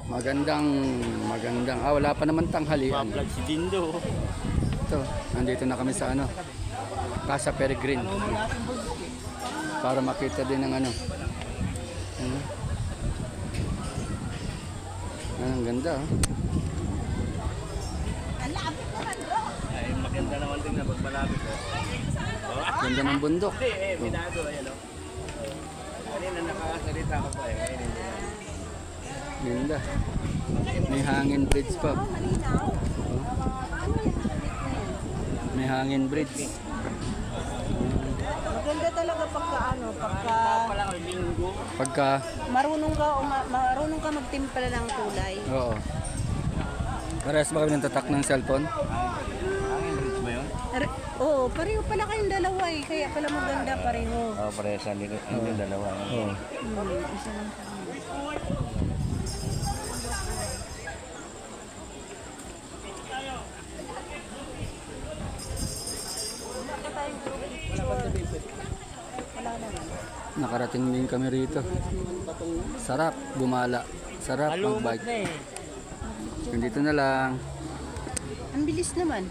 Magandang. Wala pa naman tanghalian. Vlog si Dindo. Ito, nandito na kami sa Casa Peregrine. Para makita din ng ang ganda. Ay, maganda naman din na pagmalapit. Ganda ng bundok. Minado, ayan o. Kanina nakakasalita ko pa eh. Ngayon hindi na. Ganda. May hangin bridge pa. May hangin bridge. Maganda talaga Pagka marunong ka magtimpla ng kulay. oo. Parehas ba kami ng tatak ng cellphone? Hangin bridge ba yun? Oo, pareho pala kayong dalawa eh. Kaya pala maganda pareho. Oo, parehas yung dalawa. Oo. Isa lang sa amin. Wala naman. Nakarating din kami rito. Sarap gumala. Sarap mag-bike. Nandito na lang. Ang bilis naman.